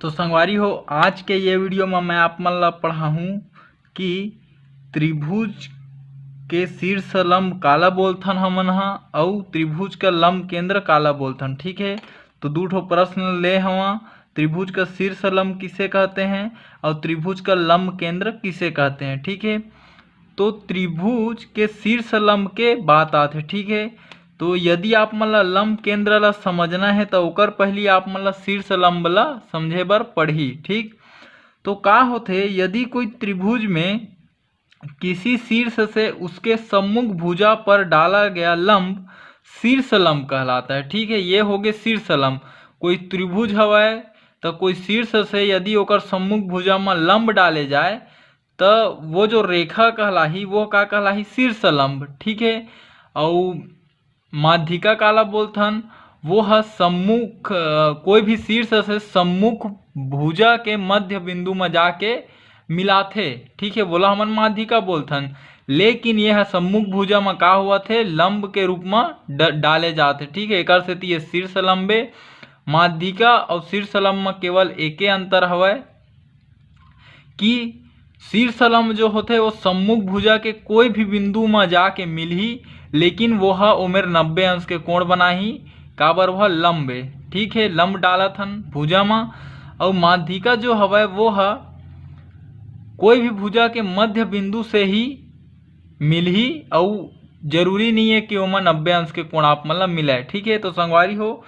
तो संगवारी हो, आज के ये वीडियो में मैं आप मन ला पढ़ाहूँ कि त्रिभुज के शीर्ष लंब काला बोलथन हमन हा अउ त्रिभुज का लंब केंद्र काला बोलथन। ठीक है, तो दो ठो प्रश्न ले हवा। त्रिभुज का शीर्ष लंब किसे कहते हैं और त्रिभुज का लंब केंद्र किसे कहते हैं। ठीक है, तो त्रिभुज के शीर्ष लंब के बात आथे। ठीक है, तो यदि आप मन ला लंब केंद्र ला समझना है तो ओकर पहली आप मन ला शीर्ष लंब ला समझे बर पड़ही। ठीक, तो का होथे, यदि कोई त्रिभुज में किसी शीर्ष से उसके सम्मुख भुजा पर डाला गया लंब शीर्ष लंब कहलाता है। ठीक है, ये हो गए शीर्ष लंब। कोई त्रिभुज हवय तो कोई शीर्ष से यदि ओकर सम्मुख भुजा में लंब डाले जाए तो वो जो रेखा कहलाही वो का कहलाही, शीर्ष लंब। ठीक है, और माध्यिका काला बोलथन, वो है सम्मुख कोई भी शीर्ष से सम्मुख भुजा के मध्य बिंदु में जाके मिलाथे। ठीक है, बोला हमन माध्यिका बोलथन, लेकिन यह सम्मुख भुजा में का हुआ थे, लंब के रूप में डाले जाते। ठीक है, एक से ये शीर्ष लंबे माध्यिका और शीर्ष लंब में केवल एके अंतर हवय कि शीर्ष लंब जो होते वो सम्मुख भुजा के कोई भी बिंदु में जाके मिलही, लेकिन वह उमेर 90 अंश के कोण बनाही, काबर वह लंब है। ठीक है, लंब डाला थन भुजा में। और माध्यिका जो हवय वो है कोई भी भुजा के मध्य बिंदु से ही मिलही और जरूरी नहीं है कि ओमा 90 अंश के कोण आप मतलब मिले। ठीक है, तो संगवारी हो,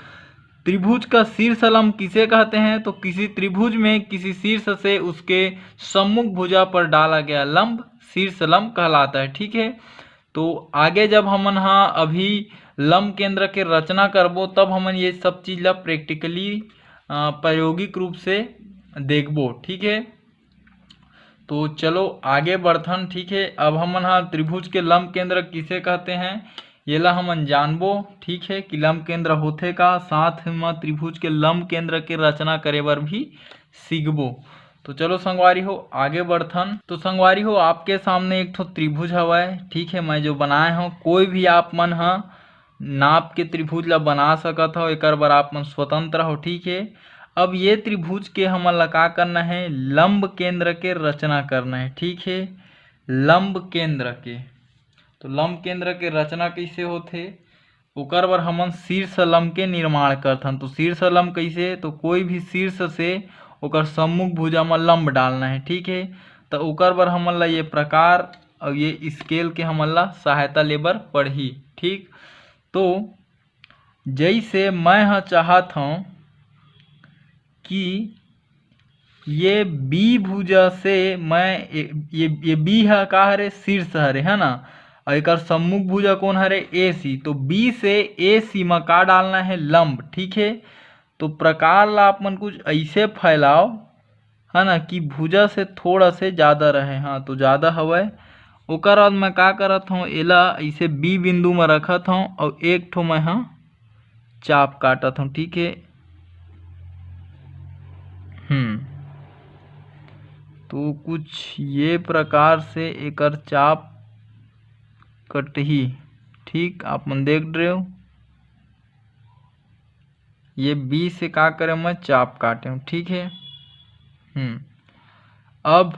त्रिभुज का शीर्ष लंब किसे कहते हैं, तो किसी त्रिभुज में किसी शीर्ष से उसके सम्मुख भुजा पर डाला गया लंब शीर्ष लंब कहलाता है। ठीक है, तो आगे जब हमन अभी लंब केंद्र के रचना करबो तब हमन ये सब चीज ला प्रैक्टिकली प्रायोगिक रूप से देखबो। ठीक है, तो चलो आगे बढ़थन। ठीक है, अब हमन त्रिभुज के लंब केंद्र किसे कहते हैं ये ला हमन जानबो। ठीक है, कि लंब केंद्र होथे का, साथ में त्रिभुज के लंब केंद्र के रचना करे बर भी सीखबो। तो चलो संगवारी हो आगे बढ़थन। तो संगवारी हो, आपके सामने एक ठो त्रिभुज हवय। ठीक है, मैं जो बनाए हूँ, कोई भी आप मन नाप के त्रिभुज ला बना सकत हो, एकर बर आप मन स्वतंत्र हो। ठीक है, अब ये त्रिभुज के हमन ला का करना है, लंब केंद्र के रचना करना है। ठीक है, लंब केंद्र के, तो लंब केंद्र के रचना कैसे होथे, ओकर बर हमन शीर्ष लंब के निर्माण करथन। तो शीर्ष लंब कैसे, तो कोई भी शीर्ष से ओकर सम्मुख भुजा में लंब डालना है। ठीक है, तो ओकर बर हमन ला ये प्रकार और ये स्केल के हमन ला सहायता लेबर पड़ही। ठीक, तो जैसे मैं चाहत हूँ कि ये बी भुजा से मैं ये बी है का हरे, शीर्ष हरे, है ना, और एक सम्मुख भुजा कौन हरे, ए सी। तो बी से ए सी में का डालना है, लंब। ठीक है, तो प्रकार ला आप मन कुछ ऐसे फैलाओ, है ना, कि भुजा से थोड़ा से ज़्यादा रहे। हाँ, तो ज़्यादा हवय। ओकर बाद मैं का करत हूँ, एला ऐसे बी बिंदु में रखत हूँ और एक ठो मैं चाप काटत हूँ। ठीक है, तो कुछ ये प्रकार से एकर चाप कटही। ठीक, आप मन देख रहे हो, ये बी से का करे मैं चाप काटे हूँ। ठीक है, अब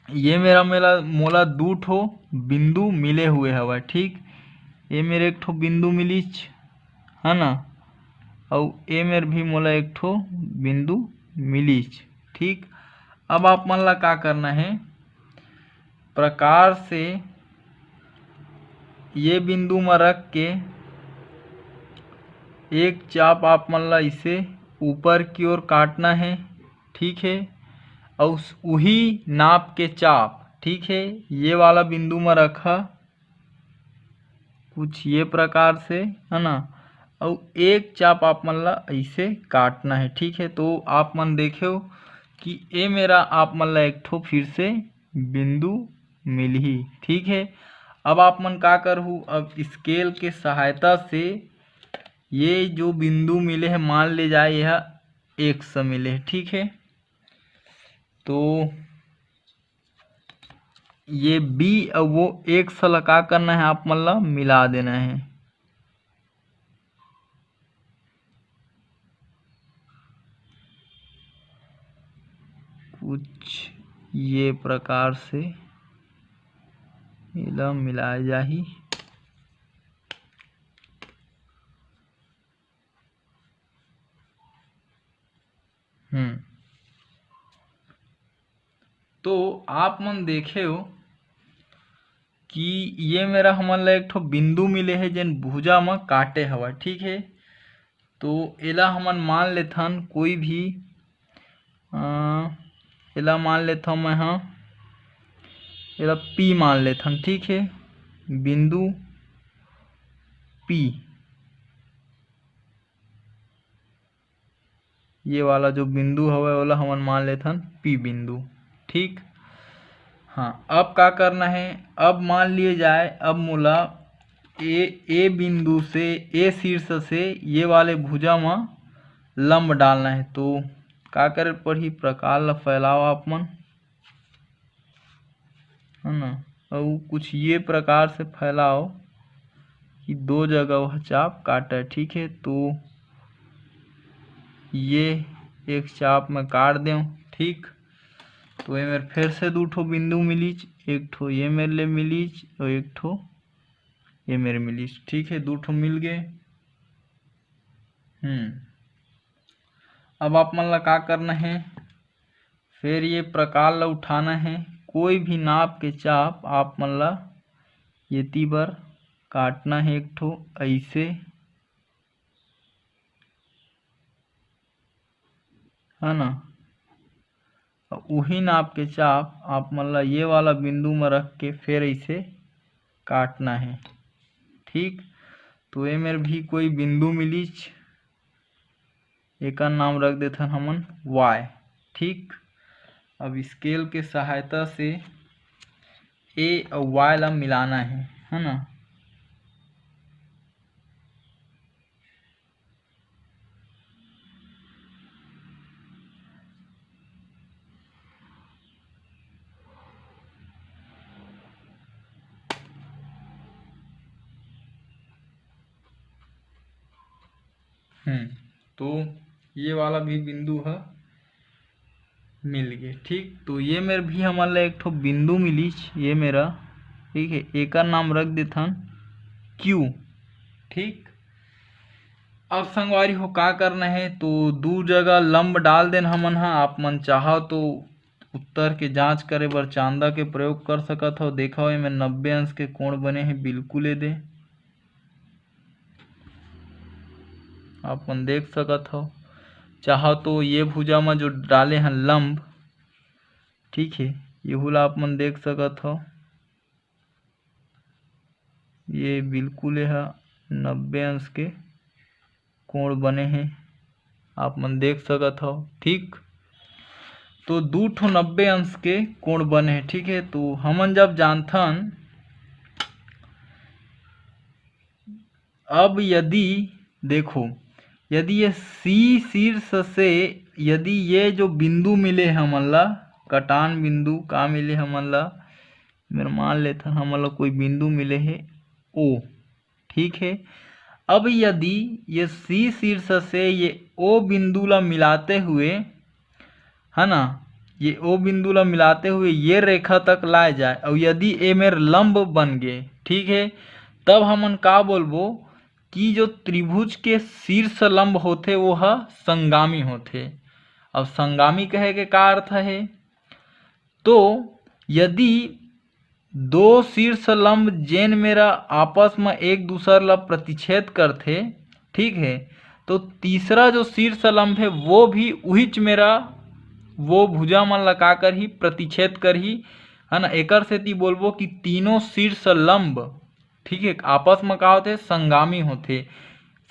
ये मोला दो ठो बिंदु मिले हुए हवा। ठीक, ये मेरे एक ठो बिंदु मिलीच, है ना, और ये मेरे भी मोला एक ठो बिंदु मिलीच। ठीक, अब आप मन ला का करना है, प्रकार से ये बिंदु में रख के एक चाप आप मन ला इसे ऊपर की ओर काटना है। ठीक है, और वही नाप के चाप, ठीक है, ये वाला बिंदु में रखा कुछ ये प्रकार से, है ना, और एक चाप आप मन ला ऐसे काटना है। ठीक है, तो आप मन देखो कि ये मेरा आप मन ला एक ठो फिर से बिंदु मिलही। ठीक है, अब आप मन का करहु, अब स्केल के सहायता से ये जो बिंदु मिले हैं, मान ले जाए यह 100 मिले। ठीक है, तो ये बी और वो 100 ला का करना है, आप मन ला मिला देना है। कुछ ये प्रकार से इला मिलाए जाही। तो आप मन देखे हो कि ये मेरा हमन ला एक ठो बिंदु मिले है जेन भुजा में काटे हवा, ठीक है। तो एला हमन मान लेथन कोई भी एला मान लेथन मैं हाँ एला P मान लेथन, ठीक है। बिंदु P ये वाला जो बिंदु हवे ओला हमन मान लेथन P बिंदु, ठीक। हाँ, अब का करना है, अब मान लिए जाए अब मोला ए बिंदु से ए शीर्ष से ये वाले भुजा में लंब डालना है। तो का करे पड़ही, प्रकार ला फैलाओ आप मन, है ना, और कुछ ये प्रकार से फैलाओ कि दो जगह वह चाप काटे, ठीक है। तो ये एक चाप में काट दें, ठीक। तो ये मेरे फिर से दो ठो बिंदु मिलीच, एक ठो ये मेरे लिए मिलीच और एक ठो ये मेरे मिलीच, ठीक है। दो ठो मिल गए। अब आप मन ला का करना है, फिर ये प्रकार ला उठाना है। कोई भी नाप के चाप आप मन ला ये बर काटना है एक ठो ऐसे, है ना। वही नाप के चाप आप मन ला ये वाला बिंदु में रख के फिर ऐसे काटना है, ठीक। तो ये मेरे भी कोई बिंदु मिलीच, एक नाम रख देथन हमन Y, ठीक। अब स्केल के सहायता से A और Y ला मिलाना है ना। तो ये वाला भी बिंदु है मिल गए, ठीक। तो ये मेरे भी हमारे ला एक ठो बिंदु मिलीच, ये मेरा, ठीक है। एक नाम रख देथन Q, ठीक। अब संगवारी हो का करना है, तो दो जगह लंब डाल देन हमन हा। आप मन चाहो तो उत्तर के जांच करे बर चांदा के प्रयोग कर सकत हो। देखो इमें 90 अंश के कोण बने हैं, बिल्कुल दे आप मन देख सकत हो। चाहो तो ये भुजा में जो डाले हैं लंब, ठीक है, ये आप मन देख सकत हो, ये बिल्कुल है 90 अंश के कोण बने हैं, आप मन देख सकत हो, ठीक। तो दो ठो 90 अंश के कोण बने हैं, ठीक है। तो हमन जब जानथन, अब यदि देखो, यदि ये C शीर्ष से यदि ये जो बिंदु मिले हमन ला, कटान बिंदु का मिले हमन ला, मेरे मान लेथन हमन ला कोई बिंदु मिले है O, ठीक है। अब यदि ये C शीर्ष से ये O बिंदु ला मिलाते हुए, है ना, ये O बिंदु ला मिलाते हुए ये रेखा तक लाए जाए और यदि ये मेरे लंब बन गए, ठीक है, तब हमन का बोलबो कि जो त्रिभुज के शीर्ष लंब होते वो है संगामी होते। अब संगामी कहे के का अर्थ है, तो यदि दो शीर्ष लंब जेन मेरा आपस में एक दूसरे ला प्रतिच्छेद करते, ठीक है, तो तीसरा जो शीर्ष लंब है वो भी उहिच मेरा वो भुजा मन ला का कर ही प्रतिच्छेद कर ही, है ना। एकर सेती बोलबो कि तीनों शीर्ष लंब, ठीक है, आपस में का होते, संगामी होते।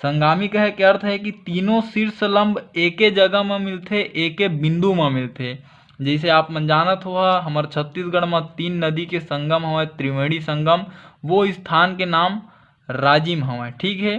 संगामी कहे के अर्थ है कि तीनों शीर्ष लंब एके जगह में मिलते, एके बिंदु में मिलते। जैसे आप मन जानत हो हमारे छत्तीसगढ़ में 3 नदी के संगम हवे, त्रिवेणी संगम, वो स्थान के नाम राजिम हवे, ठीक है।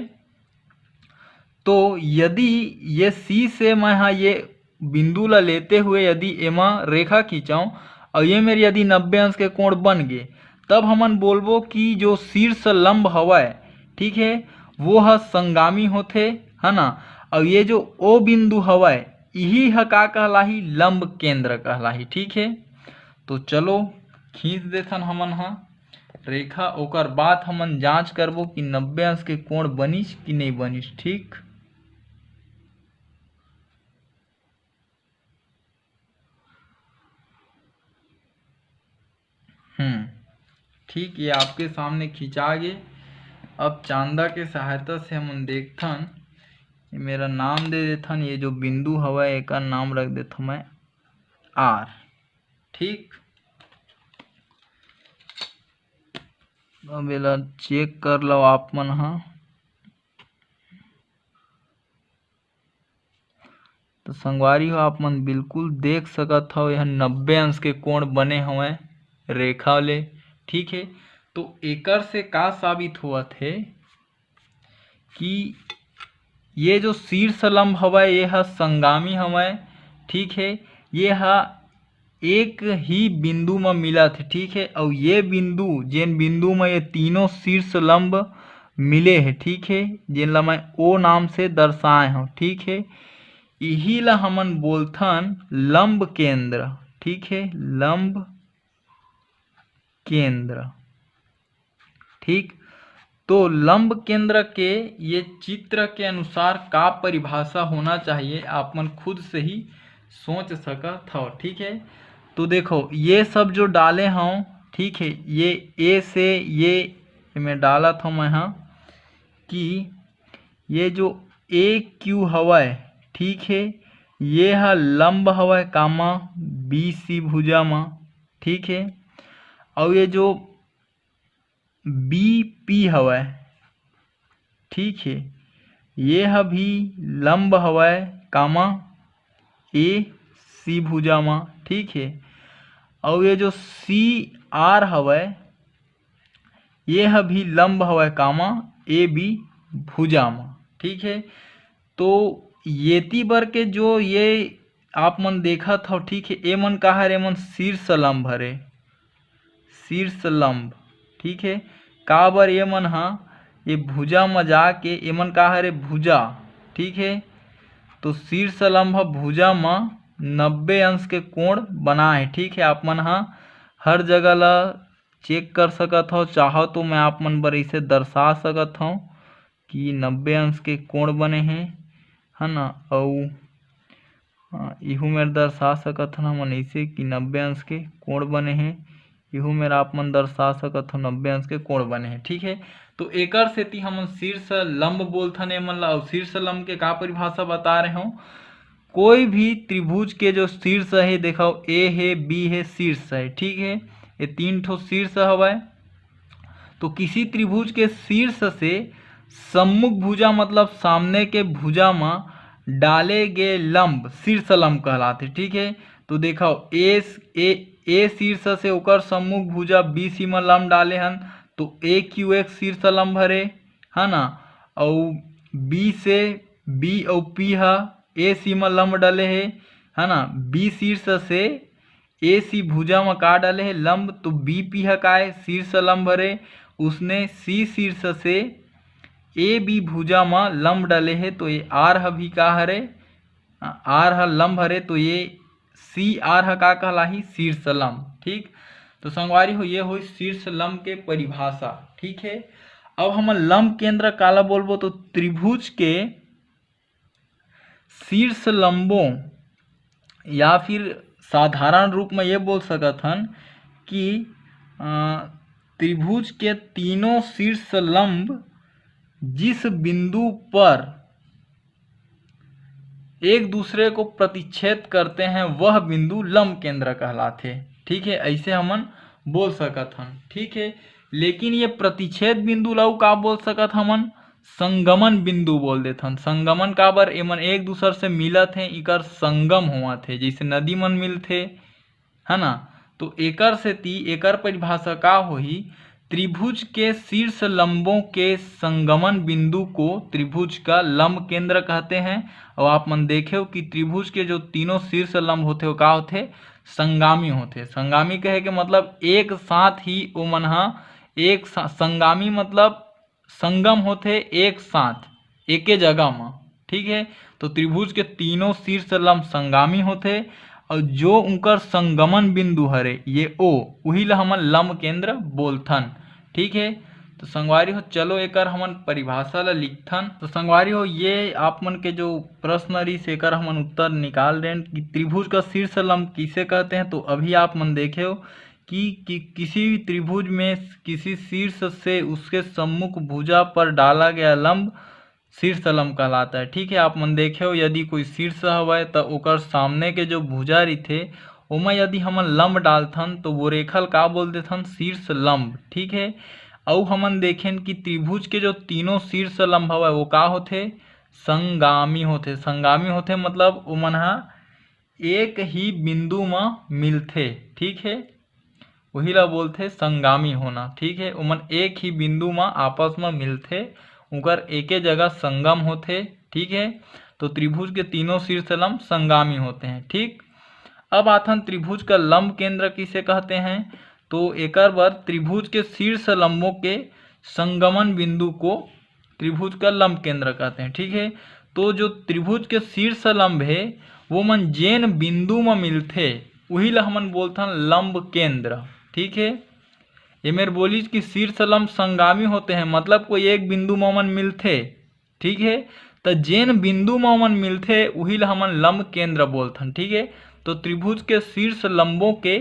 तो यदि ये C से मैं हाँ ये बिंदु ला लेते हुए यदि एमा रेखा खींचाऊं और ये मेरी यदि 90 अंश के कोण बन गए, तब हमन बोलबो कि जो शीर्ष लंब हवाए, ठीक है, वो है संगामी होते, है ना। और ये जो O बिंदु हवाए यही ह का कहलाही, लंब केंद्र कहलाही। ठीक है, तो चलो खींच देथन हमन ह रेखा, ओकर बाद हमन जांच करबो कि 90 अंश के कोण बनिस कि नहीं बनिस। ठीक, ठीक, ये आपके सामने खिंचा गे। अब चांदा के सहायता से हमन देखथन, मेरा नाम दे देथन, ये जो बिंदु हवा एक नाम रख देथन मैं आर। ठीक, अब एला चेक कर लो आप मन ह। तो संगवारी हो आप मन बिल्कुल देख सकत हो, यह 90 अंश के कोण बने हवय रेखा ले। ठीक है, तो एकर से का साबित होवत है कि ये जो शीर्ष लंब हवय ये ह संगामी हवय। ठीक है, ये ह एक ही बिंदु में मिलत है। ठीक है, और ये बिंदु, जेन बिंदु में ये तीनों शीर्ष लंब मिले है, ठीक है, जेन ला मैं ओ नाम से दर्शाए हूँ। ठीक है, यही ला हमन बोलथन लंब केंद्र। ठीक है, लंब केंद्र। ठीक, तो लंब केंद्र के ये चित्र के अनुसार का परिभाषा होना चाहिए, आप मन खुद से ही सोच सकत हो। ठीक है, तो देखो ये सब जो डाले हूँ, ठीक है, ये ए से ये मैं डाला था मैं हाँ कि ये जो ए क्यू हवय, ठीक है, ये ह लंब हवय कामा बी सी भुजा में। ठीक है, और ये जो बी पी हवय, ठीक है, ये ह भी लंब हवय कामा ए सी भुजा में। ठीक है, और ये जो सी आर हवय, ये ह भी लंब हवय कामा ए बी भुजा में। ठीक है, तो येती बर के जो ये आप मन देखत हो, ठीक है, ए मन का हरे, मन शीर्ष लंब हरे, शीर्ष लंब। ठीक है, का बर ये मन हा ये भुजा में जाके ए मन का हरे भुजा। ठीक है, तो शीर्ष लंब भुजा में 90 अंश के कोण बनाए। ठीक है, आप मन हा हर जगह ला चेक कर सकत हो, चाहो तो मैं आप मन बर इसे दर्शा सकत हूँ कि 90 अंश के कोण बने हैं, है ना। और इहू मेर दर्शा सकत हन हमन ऐसे कि 90 अंश के कोण बने हैं। इहू मेरा आप मन दर्शा सकत हो 90 अंश के कोण बने हैं। ठीक है, तो एकर सेती हमन शीर्ष लंब बोलथन एमन ला। और शीर्ष लंब के का परिभाषा बता रहे हो, कोई भी त्रिभुज के जो शीर्ष है, देखो ए है, बी है, शीर्ष है। ठीक है, ये 3 ठो शीर्ष हवय। तो किसी त्रिभुज के शीर्ष से सम्मुख भुजा मतलब सामने के भुजा में डाले गए लंब शीर्ष लंब कहलाते। ठीक है, तो देखो ए शीर्ष से ओकर सम्मुख भुजा बी सी में लंब डाले हन, तो ए क्यू एक शीर्ष लंब हरे, है ना। और बी से बी और पी हा ए सी में लंब डाले है ना। बी शीर्ष से ए सी भुजा में का डाले है लंब, तो बी पी हा का है शीर्ष लंब हरे। उसने सी शीर्ष से ए बी भुजा में लंब डाले है, तो ये आर ह भी का हरे, आर ह लंब हरे, तो ये सी आर ह का कहलाही शीर्ष लंब। ठीक, तो संगवारी हो ये हो शीर्ष लंब के परिभाषा। ठीक है, अब हम लंब केंद्र काला बोलबो, तो त्रिभुज के शीर्ष लंबों, या फिर साधारण रूप में ये बोल सकत हन कि त्रिभुज के तीनों शीर्ष लंब जिस बिंदु पर एक दूसरे को प्रतिच्छेद करते हैं वह बिंदु लंब केंद्र कहलाते। ठीक है, ऐसे हमन बोल सकत हन। ठीक है, लेकिन ये प्रतिच्छेद बिंदु ला का बोल सकत हमन, संगमन बिंदु बोल देथन। संगमन का बर एमन एक दूसर से मिलत हैं, इकर संगम होवत है, जैसे नदी मन मिलथे, है ना। तो एकर सेती एकर परिभाषा का होही, त्रिभुज के शीर्ष लंबों के संगमन बिंदु को त्रिभुज का लंब केंद्र कहते हैं। और आप मन देखे हो कि त्रिभुज के जो तीनों शीर्ष लंब होते हो का होते, संगामी होते। संगामी कहे के मतलब एक साथ ही ओ मन हा एक संगामी मतलब संगम होते एक साथ एके जगह में। ठीक है। तो त्रिभुज के तीनों शीर्ष लंब संगामी होते और जो उनकर संगमन बिंदु हरे ये ओ वही ला हमन लंब केंद्र बोलथन। ठीक है। तो संगवारी हो चलो एकर हमन परिभाषा ला लिखथन। तो संगवारी हो ये आप मन के जो प्रश्न रही एकर हमन उत्तर निकाल दें कि त्रिभुज का शीर्ष लंब किसे कहते हैं। तो अभी आप मन देखे हो कि किसी भी त्रिभुज में किसी शीर्ष से उसके सम्मुख भुजा पर डाला गया लंब शीर्ष लंब कहलाता है। ठीक है। आप मन देखे हो यदि कोई शीर्ष हवय तो ओकर सामने के जो भुजा रही ओमा यदि हमन लंब डालथन तो वो रेखा का बोल देथन शीर्ष लंब। ठीक है। अउ हमन देखें कि त्रिभुज के जो तीनों शीर्ष लंब हवय वो का होथे संगामी होथे। संगामी होथे मतलब ओमन ह एक ही बिंदु में मिलथे। ठीक है। वही ला बोलथे संगामी होना। ठीक है। ओमन एक ही बिंदु में आपस में मिलथे उनकर एके जगह संगम होथे। ठीक है। तो त्रिभुज के तीनों शीर्ष लंब संगामी होते हैं। ठीक। अब आथन त्रिभुज का लंब केंद्र किसे कहते हैं। तो एकर बर त्रिभुज के शीर्ष लंबों के संगमन बिंदु को त्रिभुज का लंब केंद्र कहते हैं। ठीक है। तो जो त्रिभुज के शीर्ष लंब है वो मन जेन बिंदु में मिलथे वही ला हमन बोलथन लंब केंद्र। ठीक है। ये मेरे बोली कि शीर्ष लंब संगामी होते हैं मतलब कोई एक बिंदु में मन मिलथे। ठीक है। तो जेन बिंदु में मन मिलथे वही ला हमन लंब केंद्र बोलथन। ठीक है। तो त्रिभुज के शीर्ष लंबों के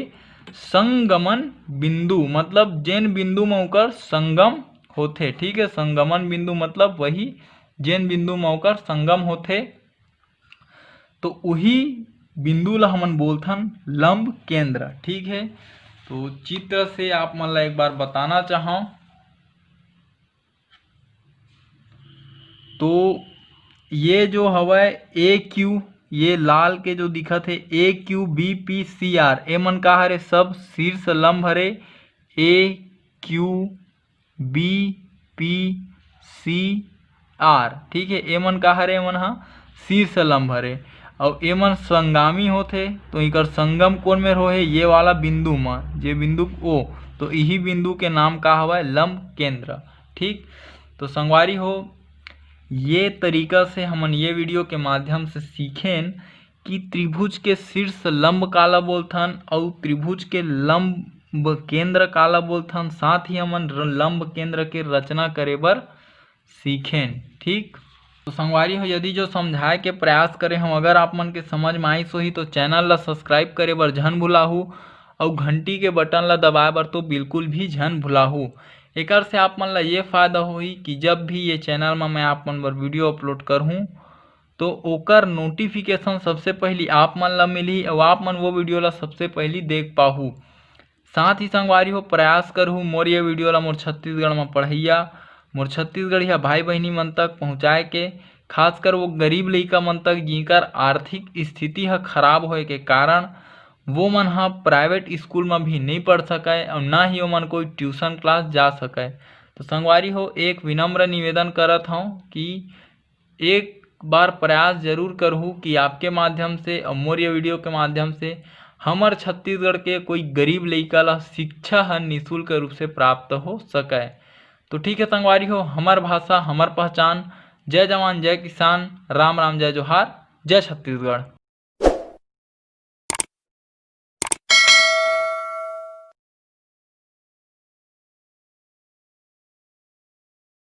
संगमन बिंदु मतलब जेन बिंदु में ओकर संगम होथे। ठीक है। संगमन बिंदु मतलब वही जेन बिंदु में ओकर संगम होथे तो वही बिंदु ला हमन बोलथन लंब केंद्र। ठीक है। तो चित्र से आप मन ला एक बार बताना चाहूँ तो ये जो हवय ए क्यू ये लाल के जो दिखत है A Q B P C R ए मन का हरे सब शीर्ष लंब हरे A Q B P C R. ठीक है। ए मन का हरे मन हा शीर्ष लंब हरे और ए मन संगामी होथे तो इकर संगम कोन में होहे ये वाला बिंदु में जे बिंदु ओ तो यही बिंदु के नाम का हवय लंब केंद्र। ठीक। तो संगवारी हो ये तरीका से हमन ये वीडियो के माध्यम से सीखें कि त्रिभुज के शीर्ष लंब काला बोलथन और त्रिभुज के लंब केंद्र काला बोलथन। साथ ही हमन लंब केंद्र के रचना करे बर सीखें। ठीक। तो संगवारी हो यदि जो समझाए के प्रयास करें हम अगर आप मन के समझ में आई सोही तो चैनल ला सब्सक्राइब करे बर झन भुलाहू और घंटी के बटन ला दबाए बर तो बिल्कुल भी झन भुलाहू। एकर से आप मन ला ये फायदा होही कि जब भी ये चैनल में मैं आप मन बर वीडियो अपलोड करहूँ तो ओकर नोटिफिकेशन सबसे पहली आप मन ला मिलही और आप मन वो वीडियो ला सबसे पहली देख पाहू। साथ ही संगवारी हो प्रयास करहूँ मोर ये वीडियो ला मोर छत्तीसगढ़ में पढ़ैया मोर छत्तीसगढ़िया भाई बहनी मन तक पहुँचाए के खासकर वो गरीब लइका मन तक जिनकर आर्थिक स्थिति ह खराब होए के कारण वो मन हा प्राइवेट स्कूल में भी नहीं पढ़ सके और ना ही ओमन कोई ट्यूशन क्लास जा सके। तो संगवारी हो एक विनम्र निवेदन करत हूँ कि एक बार प्रयास जरूर करहूँ कि आपके माध्यम से और मोर ये वीडियो के माध्यम से हमर छत्तीसगढ़ के कोई गरीब लइका ला शिक्षा ह निःशुल्क रूप से प्राप्त हो सके। तो ठीक है संगवारी हो हमार भाषा हमार पहचान। जय जवान जय किसान राम राम जय जोहार जय छत्तीसगढ़।